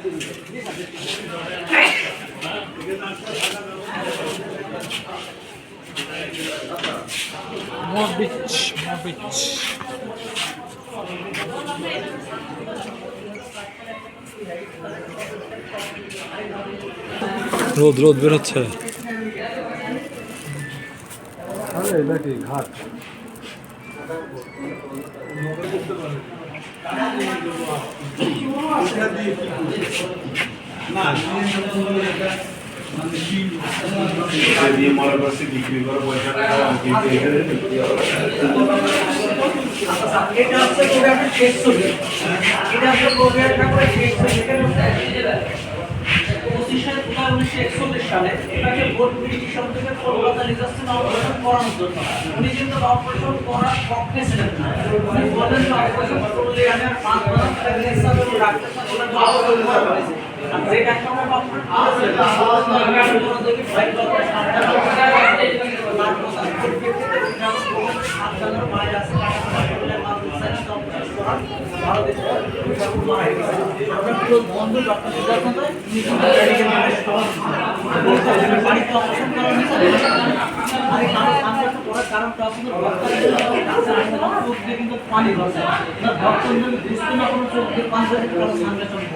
More beach, more beach. রোদ রোদ বেরোচ্ছে। আরে এটা কি ঘাট? এটা হচ্ছে প্রোগ্রামের শেষ ছবি। এটা হচ্ছে প্রোগ্রামের শেষ ছবি। 1941 সালে এটাকে ভোট পিটিশন থেকে কলকাতা রিজার্ভেশন অপারেশন করানোর জন্য উনি কিন্তু অপারেশন করার পক্ষে ছিলেন না। উনি বলেন যে অপারেশন করলে আমি আর 5 বছর প্রেগন্যান্সি হবে ডাক্তার সাহেব বলে ভালো হয়েছে। আর যে ডাক্তার অপারেশন করেছে তার কোনো দেখি ভাই বাবা সাবধান তার কথা পরিপ্রেক্ষিতে সাবধানের বাইরে আছে বলে মানুষ সাইন্স অপারেশন করার ভালো দিতে মারা গেছে। আমরা পুরো বন্ধু ডক্টর সিদ্ধার্থ দেয় মেডিকেল বাড়িতে অপারেশন করা হয়েছে। আর কারণ সাংঘাতিক করার কারণটা আসলে চোখ দিয়ে কিন্তু পানি ধরছে ভক্ত যদি বুঝতে না কোনো চোখ দিয়ে পানি ধরে সাংঘাতিক